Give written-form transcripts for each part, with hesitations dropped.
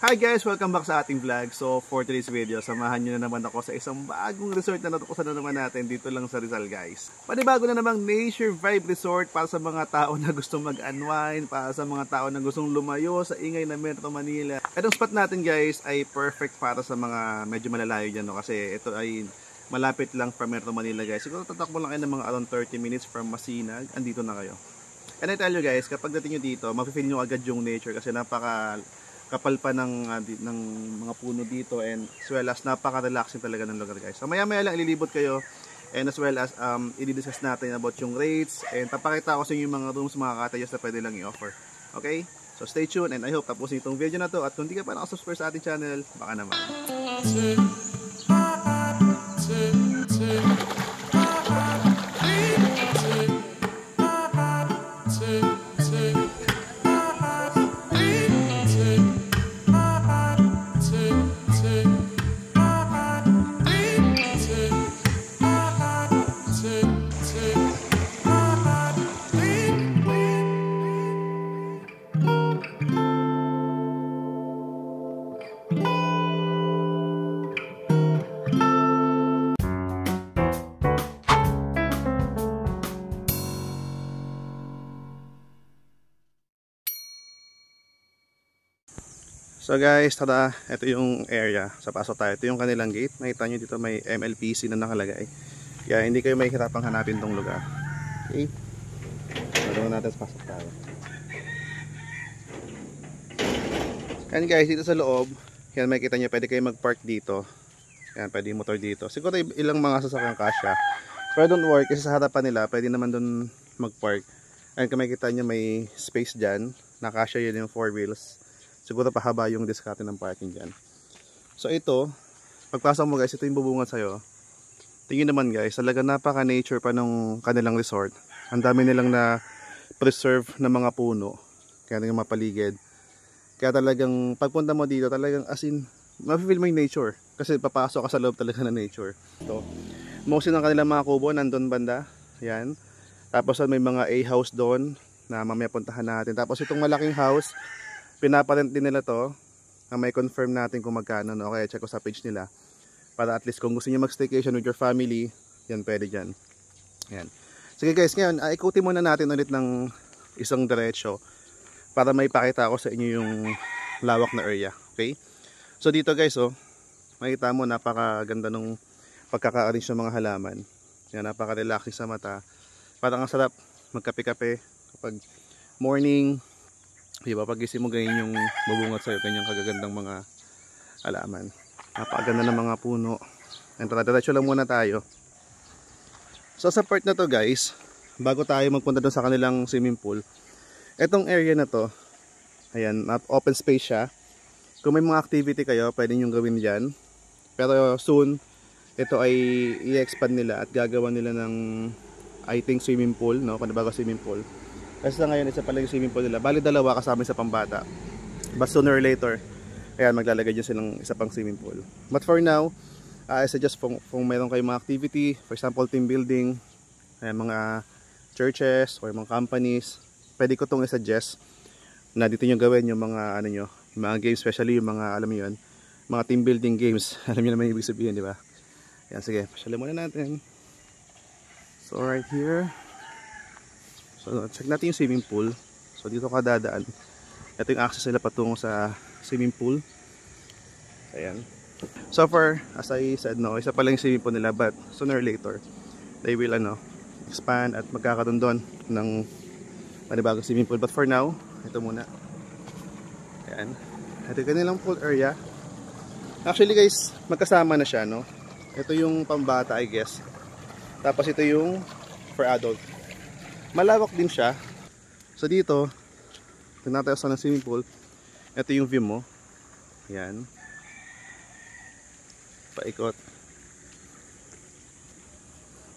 Hi guys! Welcome back sa ating vlog. So for today's video, samahan nyo na naman ako sa isang bagong resort na natukusan na naman natin dito lang sa Rizal guys. Panibago na namang Nature Vibe Resort para sa mga tao na gustong mag-unwind, para sa mga tao na gustong lumayo sa ingay na Metro Manila. Itong spot natin guys ay perfect para sa mga medyo malalayo dyan, no? Kasi ito ay malapit lang from Metro Manila guys. Siguro tatakbo lang kayo ng mga around 30 minutes from Masinag. Andito na kayo. And I tell you guys, kapag dating nyo dito, mapifeel nyo agad yung nature kasi kapal pa ng mga puno dito, and as well as napaka-relaxing talaga ng lugar guys. So maya-maya lang ililibot kayo, and as well as i-discuss natin about yung rates, and papakita ko sa inyo yung mga rooms, mga cottages na pwede lang i-offer. Okay? So stay tuned, and I hope tapusin itong video na to, at kung di ka pa nakasubscribe sa ating channel, baka naman. So guys, tada, ito yung area. Sa pasok tayo. Ito yung kanilang gate. Nakita nyo dito may MLPC na nakalagay. Kaya hindi kayo mahihirapang hanapin tong lugar. Okay? So natin sa pasok tayo. And guys, dito sa loob, yan makikita nyo, pwede kayo mag-park dito. Yan, pwede yung motor dito. Siguro ilang mga sasakyan kasya. Pero don't worry, kasi sa harapan nila, pwede naman doon mag-park. And kung makikita nyo, may space dyan. Nakasya yun yung 4 wheels. Siguro pahaba yung diskarte ng parking dyan. So ito, pagpasok mo guys, ito yung bubungan sa'yo. Tingin naman guys, talaga napaka-nature pa ng kanilang resort. Ang dami nilang na preserve na mga puno. Kaya nga mapaligid. Kaya talagang pagpunta mo dito, talagang as in, mapifeel mo yung nature. Kasi papasok ka sa loob talaga ng nature. Ito, mostly ng kanilang mga kubo, nandun banda. Ayan. Tapos may mga A-house doon na mamaya puntahan natin. Tapos itong malaking house, pinaparent din nila to, may confirm natin kung magkano, no? Kaya check ko sa page nila para at least kung gusto niyo mag-staycation with your family, yan pwede dyan. Yan. Sige guys, ngayon ikutin muna natin ulit ng isang diretso para may pakita ko sa inyo yung lawak na area. Okay? So dito guys, oh, makita mo napakaganda nung pagkaka-arrange ng mga halaman. Yan, napaka-relaxing sa mata. Parang ang sarap magkape-kape kapag morning. Diba, pag gising mo ganyan yung bubungat sa'yo, kanyang kagagandang mga halaman. Napakaganda ng mga puno. And diretso lang muna tayo. So sa part na to guys, bago tayo magpunta doon sa kanilang swimming pool, etong area na to, ayan, open space siya. Kung may mga activity kayo, pwede nyo gawin dyan. Pero soon, ito ay i-expand nila at gagawa nila ng, I think, swimming pool, no? Panibago swimming pool. Kasi sa ngayon, isa pala yung swimming pool nila. Bali dalawa kasama sa pambata. But sooner or later, ayan, maglalagay dyan silang isa pang swimming pool. But for now, I suggest kung mayroon kayong mga activity, for example, team building, ayan, mga churches or mga companies, pwede ko itong i-suggest na dito nyo gawin yung mga, yung mga games, especially yung mga, alam mo yun, mga team building games. Alam nyo naman yung ibig sabihin, di ba? Ayan, sige, pasyalin muna natin. So right here, so check natin yung swimming pool. So dito ka dadaan. Ito yung access nila patungo sa swimming pool. Ayan. So far, as I said, no, isa pa lang yung swimming pool nila, but sooner or later they will expand at magkakaroon doon ng panibagong swimming pool. But for now, ito muna. Ayan. Ito yung kanilang pool area. Actually guys, magkasama na siya, no. Ito yung pambata, I guess. Tapos ito yung for adult. Malawak din siya. So dito, tignan tayo sa swimming pool. Ito yung view mo. Ayan. Paikot.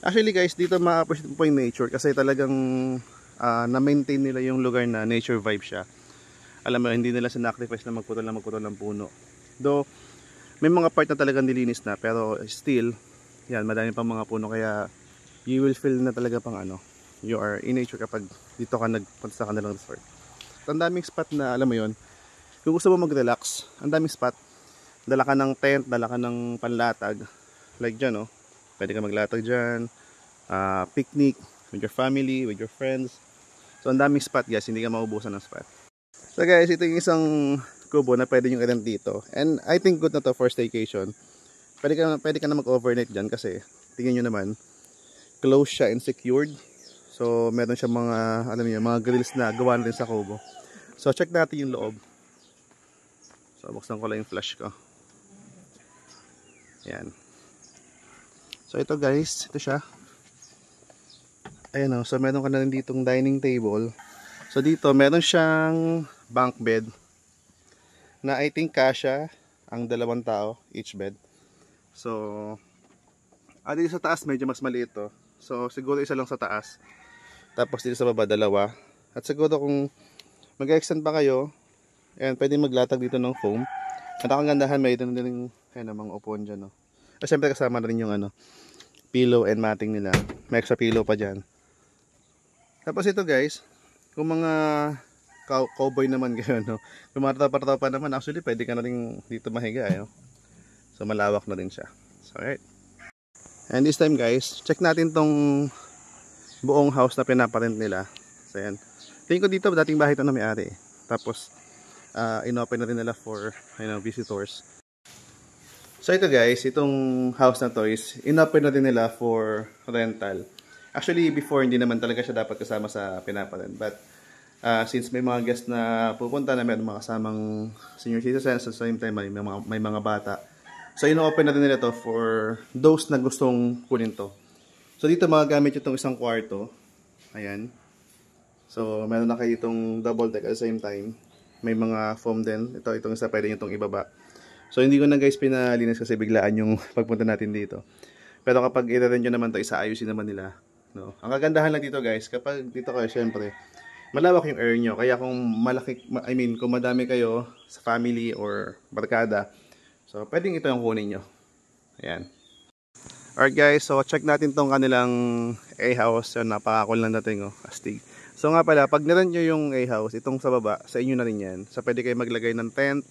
Actually guys, dito ma-appreciate po yung nature kasi talagang na-maintain nila yung lugar na nature vibe siya. Alam mo, hindi nila sinacrifice na magputol ng puno. Though, may mga part na talagang nilinis na, pero still, yan, madami pang mga puno, kaya you will feel na talaga pang you are in nature kapag dito ka nagpunta sa kanilang resort. Ang daming spot na alam mo yon, Kung gusto mo mag-relax, ang daming spot. Dala ka ng tent, dala ka ng panlatag. Like dyan, oh. Pwede ka maglatag dyan. Picnic with your family, with your friends. So, ang daming spot guys, hindi ka maubusan ng spot. So guys, ito yung isang kubo na pwede nyo i-rent dito. And I think good na to for staycation. Pwede ka na mag-overnight dyan kasi tingnan nyo naman, closed siya and secured. So, meron siya mga, alam niyo, mga grills na gawa na rin sa kubo. So, check natin yung loob. So, buksan ko lang yung flash ko. Yan. So, ito guys, ito siya. Ayan o, so meron ka na rin ditong dining table. So, dito, meron siyang bunk bed na I think kasya ang 2 tao, each bed. So, dito sa taas, medyo mas maliit to. So, siguro isa lang sa taas. Tapos dito sa baba, 2. At siguro kung mag-extend pa kayo, ayan, pwede maglatag dito ng foam. At ang gandahan, may ito na rin mga upuan dyan. No? At syempre kasama na rin yung pillow and matting nila. May extra pillow pa dyan. Tapos ito guys, kung mga cowboy naman kayo, no? Kung mga tropa naman, actually pwede ka na rin dito mahiga. So malawak na rin siya. So alright. And this time guys, check natin tong buong house na pinaparent nila. So yan. Tingin ko dito, dating bahay ito na may-ari. Tapos, inopen na rin nila for visitors. So ito guys, itong house na to is inopen na din nila for rental. Actually, before hindi naman talaga siya dapat kasama sa pinaparent. But, since may mga guests na pupunta na may mga kasamang senior citizens, at the same time may mga bata. So, ino-open na din nila to for those na gustong kunin to. So, dito magagamit itong isang kwarto. Ayan. So, meron na kayo itong double deck at the same time. May mga foam din. Itong isa pwede nyo itong ibaba. So, hindi ko na guys pinalinis kasi biglaan yung pagpunta natin dito. Pero kapag i-rent nyo naman to, isaayusin naman nila. No? Ang kagandahan lang dito guys, kapag dito kayo, syempre, malawak yung area nyo. Kaya kung kung madami kayo sa family or barkada, so, pwedeng ito yung kunin nyo. Ayan. Alright guys, so check natin tong kanilang A-house. So, napakakul lang natin, oh, astig. So nga pala, pag nirent nyo yung A-house, itong sa baba, sa inyo na rin yan. So, pwede kayo maglagay ng tent,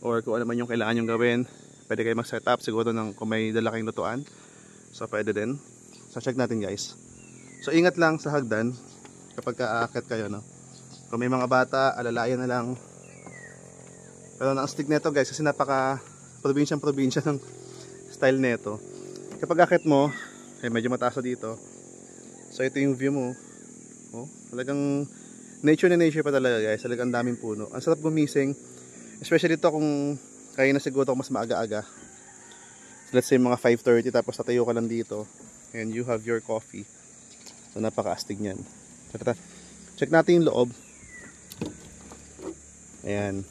or kung ano man yung kailangan yung gawin. Pwede kayo mag-set up, siguro kung may dala kayong lutuan. So, pwede din. So, check natin guys. So, ingat lang sa hagdan, kapag aakyat kayo, no? Kung may mga bata, alalayan na lang. Pero ang astig neto guys, kasi napaka probinsya ng style neto. Kapag akit mo, medyo mataas dito. So ito yung view mo. Oh, talagang nature na nature pa talaga guys. Talagang daming puno. Ang sarap gumising. Especially ito kung kaya na siguro mas maaga-aga. So, let's say mga 5:30 tapos tatayo ka lang dito. And you have your coffee. So napaka-astig niyan. Check natin yung loob. Ayan.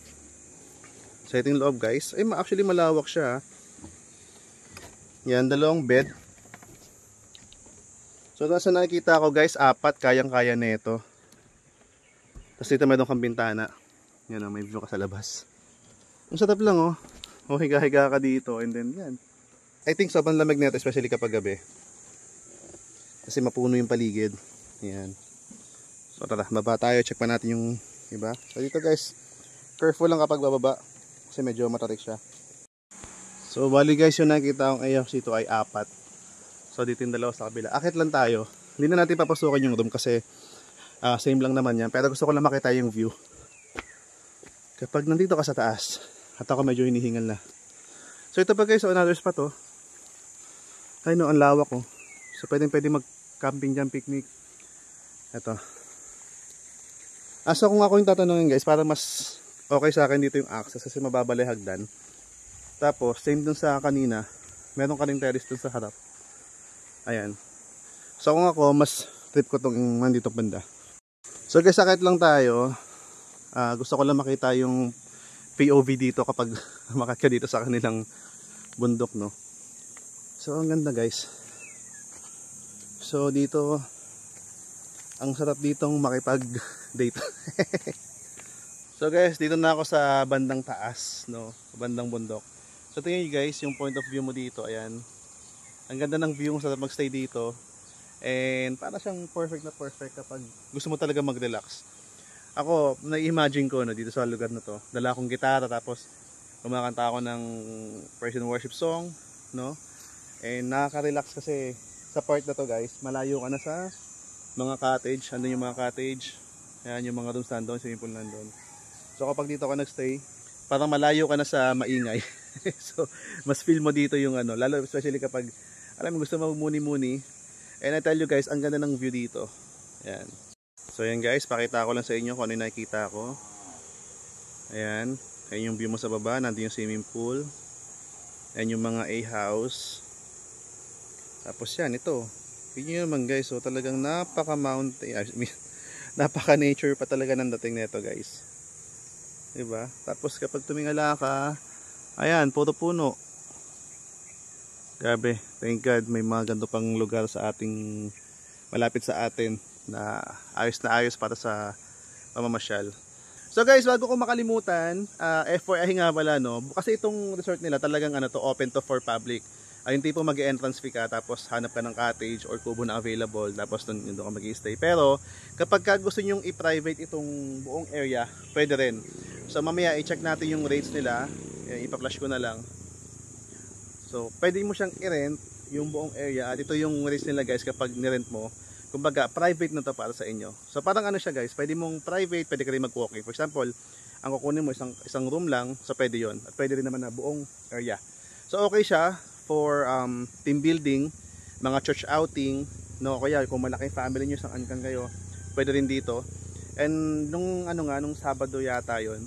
So ito yung loob guys. Ay, actually malawak siya. Yan, 2 bed. So, nasa nakikita ko guys, 4, kayang-kaya nito. Tapos dito mayroon kang bintana. Yan, may view ka sa labas. Ang sarap lang, oh. O, higa-higa ka dito. And then, yan. I think sobrang lamig nito, especially kapag gabi. Kasi mapuno yung paligid. Yan. So, tara, baba tayo. Check pa natin yung iba. So, dito guys, careful lang kapag bababa. Kasi medyo matarik siya. So, bali guys, yung nakikita kong A-house dito ay 4. So, dito yung 2 sa kabila. Akit lang tayo. Hindi na natin papasukin yung room kasi same lang naman yan. Pero gusto ko lang makita yung view. Kapag nandito ka sa taas, at ako medyo hinihingal na. So, ito pa guys, so another spot, oh. Ay no, ang lawak, oh. So, pwede mag-camping dyan, picnic. Ito. So, kung ako yung tatanungin guys, para mas okay sa akin dito yung access kasi mababalay hagdan. Tapos, same dun sa kanina, meron ka rin terrace dun sa harap. Ayan. So, kung ako, mas trip ko itong nandito banda. So, guys, sakit lang tayo. Gusto ko lang makita yung POV dito kapag makakya dito sa kanilang bundok, no? So, ang ganda, guys. So, dito, ang sarap ditong makipag-date. So, guys, dito na ako sa bandang taas, no? Bandang bundok. So tingnan nyo guys, yung point of view mo dito, ayan. Ang ganda ng view mo sa mag-stay dito. And para siyang perfect na perfect kapag gusto mo talaga mag-relax. ako, na-imagine ko no, dito sa lugar na to. Dala akong gitara tapos kumakanta ako ng praise and worship song, no? And nakaka-relax kasi sa part na to guys, malayo ka na sa mga cottage, andun yung mga cottage. Ayan yung mga rooms nandun, swimming pool nandun. So kapag dito ka nagstay, parang malayo ka na sa maingay. So mas feel mo dito yung ano, lalo especially kapag alam mo gusto mo muni-muni. And I tell you guys, ang ganda ng view dito. Ayan. So ayan guys, pakita ko lang sa inyo kung ano yung nakikita ko. Ayan, ayan yung view mo sa baba, nandun yung swimming pool. Ayan yung mga A-house. Tapos yan, ito. Yun naman guys, so talagang napaka-mountain, napaka-nature pa talaga ng dating nito guys. Diba? Tapos kapag tumingala ka, ayan, puro puno. Grabe, thank God may mga ganito pang lugar sa ating, malapit sa atin na ayos para sa pamamasyal. So guys, bago ko makalimutan, FYI nga pala no, kasi itong resort nila talagang ano to, open to for public. Yung tipo mag-entrance fee ka, tapos hanap ka ng cottage or kubo na available, tapos doon ka mag-i-stay. Pero kapag gusto nyong i-private itong buong area, pwede rin. So mamaya i-check natin yung rates nila, ipa-flash ko na lang. So pwede mo siyang i-rent yung buong area, at ito yung rates nila guys kapag ni-rent mo. Kumbaga private na to para sa inyo. So parang ano siya guys, pwede mong private, pwede ka rin mag-walking. For example, ang kukunin mo isang room lang, so pwede yon. At pwede rin naman na buong area. So okay siya for team building, mga church outing, no, kaya kung malaking family niyo, isang angkan kayo, pwede rin dito. And nung Sabado yata yon,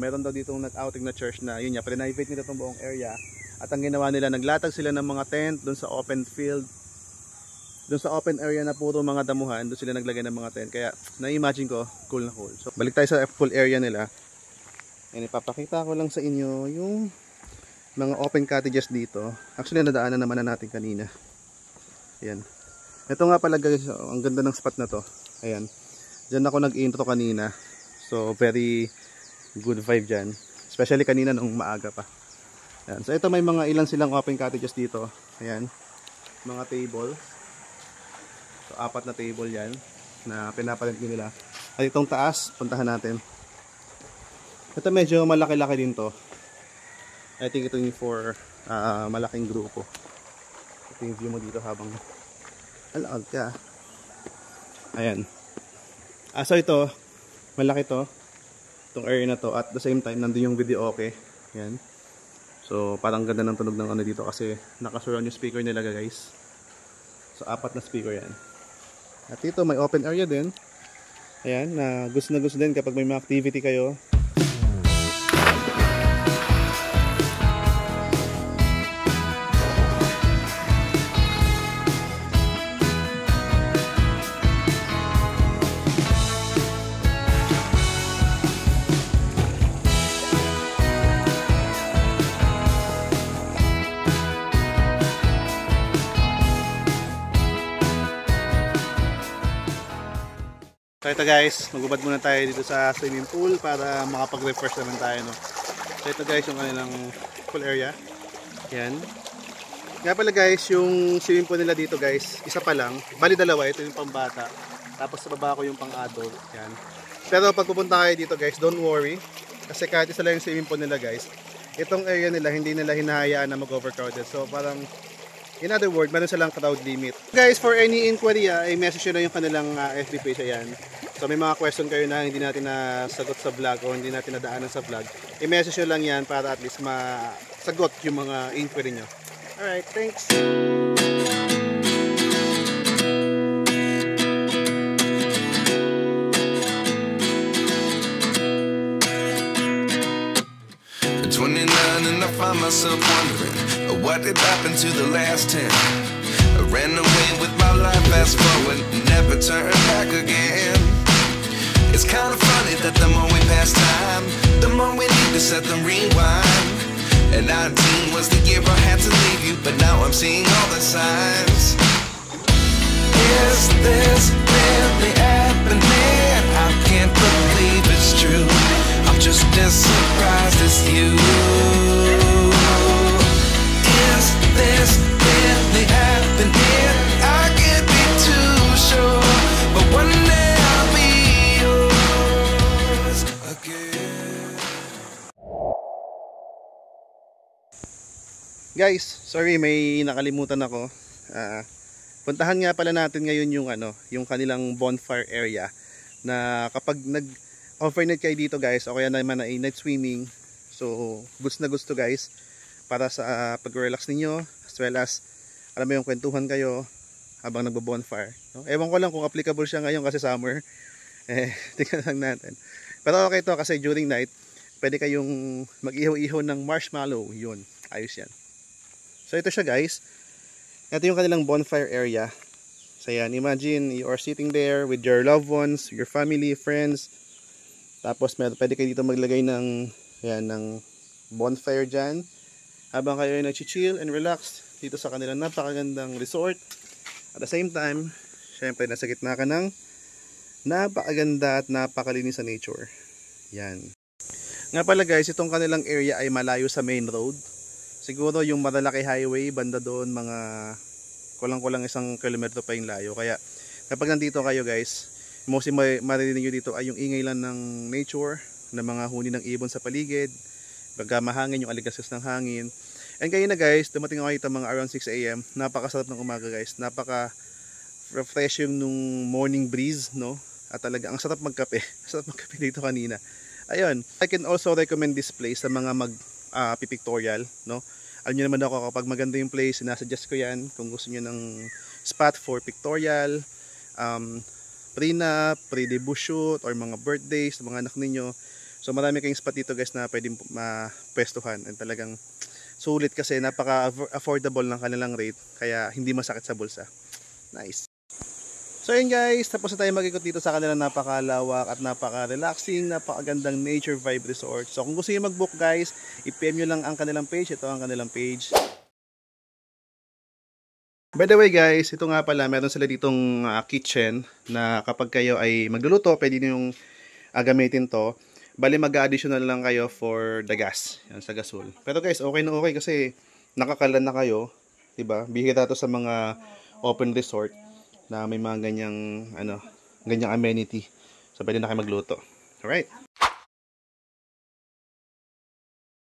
meron daw dito nag-outing na church na yun niya, private nila tong buong area. At ang ginawa nila, naglatag sila ng mga tent doon sa open field, doon sa open area na puro mga damuhan, doon sila naglagay ng mga tent. Kaya na-imagine ko, cool na cool. So balik tayo sa full area nila. And ipapakita ko lang sa inyo yung mga open cottages dito. Actually nadaanan naman na natin kanina. Ayan. Ito nga pala guys, ang ganda ng spot na to. Ayan. Diyan ako nag-intro kanina. So very good vibe dyan. Especially kanina nung maaga pa. Ayan. So ito may mga ilan silang open cottages dito. Ayan. Mga table. So 4 na table yan na pinaparent nila. At itong taas, puntahan natin. Ito medyo malaki-laki din to. I think ito yung for malaking grupo. Ito yung view mo dito habang alakad ka. Ayan. So ito, malaki to. Itong area na to. At the same time, nandun yung video okay. Ayan. So parang ganda ng tunog ng ano dito kasi nakasurround yung speaker nila guys. So 4 na speaker yan. At dito may open area din. Ayan, na gusto din kapag may mga activity kayo. So ito guys, magubad muna tayo dito sa swimming pool para makapag-refresh naman tayo, no? So ito guys, yung kanilang pool area. Yan. Nga pala guys, yung swimming pool nila dito guys, isa pa lang. Bali dalawa, ito yung pambata. Tapos sa baba ko yung pang-adult. Yan. Pero pag pupunta kayo dito guys, don't worry. Kasi kahit isa lang yung swimming pool nila guys, itong area nila, hindi nila hinahayaan na mag-overcrowded. So parang, in other words, meron silang crowd limit. Guys, for any inquiry, i-message nyo lang yung kanilang FB page. Ayan. So may mga question kayo na hindi natin nasagot sa vlog o hindi natin nadaanan sa vlog, i-message nyo lang yan para at least masagot yung mga inquiry nyo. Alright, thanks! At 29 and I find myself wondering what did happen to the last 10. I ran away with my life, fast forward, never turn back again. It's kind of funny that the more we pass time, the more we need to set them rewind. And 19 was the year I had to leave you, but now I'm seeing all the signs. Is this really happening? I can't believe it's true. I'm just as surprised as you. Is this really happening? I can't be too sure, but one day I'll be yours. Guys, sorry may nakalimutan ako. Puntahan nga pala natin ngayon yung yung kanilang bonfire area na kapag nag-overnight kayo dito guys, o kaya naman ay night swimming. So, goods na goods to guys para sa pag-relax ninyo as well as alam mo yung kwentuhan kayo habang nagbo-bonfire. No? Ewan ko lang kung applicable siya ngayon kasi summer. Tingnan lang natin. Pero okay to kasi during night, pwede kayong mag-ihaw-ihaw ng marshmallow. Yun, ayos yan. So ito siya guys. Ito yung kanilang bonfire area. So yan, imagine you are sitting there with your loved ones, your family, friends. Tapos pwede kayo dito maglagay ng bonfire dyan. Habang kayo ay nag-chill and relax dito sa kanilang napakagandang resort. At the same time, syempre nasa gitna ka ng napakaganda at napakalinis sa nature. Yan. Nga pala guys, itong kanilang area ay malayo sa main road. Siguro yung Marilaki Highway, banda doon, mga kulang-kulang 1 kilometro pa yung layo. Kaya kapag nandito kayo guys, mostly maririnig nyo dito ay yung ingay lang ng nature, ng mga huni ng ibon sa paligid, pagka mahangin, yung aligasgas ng hangin. And kayo na guys, dumating ako dito mga around 6 AM, napakasarap ng umaga guys, napaka-refresh yung nung morning breeze, no? At talaga, ang sarap magkape, sarap magkape dito kanina. Ayun, I can also recommend this place sa mga pipictorial, no? Alam nyo naman ako kapag maganda yung place, sinasuggest ko yan kung gusto nyo ng spot for pictorial, prenup, pre-debut shoot, or mga birthdays ng mga anak ninyo. So marami kayong spot dito guys na pwedeng mapwestuhan. And talagang sulit kasi napaka-affordable ng kanilang rate, kaya hindi masakit sa bulsa. Nice. So yun guys, tapos na tayo mag-ikot dito sa kanilang napakalawak at napaka-relaxing, napakagandang nature vibe resort. So kung gusto nyo mag-book guys, i-PM nyo lang ang kanilang page. Ito ang kanilang page. By the way guys, ito nga pala, meron sila ditong kitchen na kapag kayo ay magluluto, pwede nyo gamitin to. Bali mag-additional lang kayo for the gas, yan, sa gasol. Pero guys, okay na okay kasi nakakalan na kayo, diba? Bihira to sa mga open resort na may mga ganyang ganyang amenity. So pwede na kayo magluto. Alright.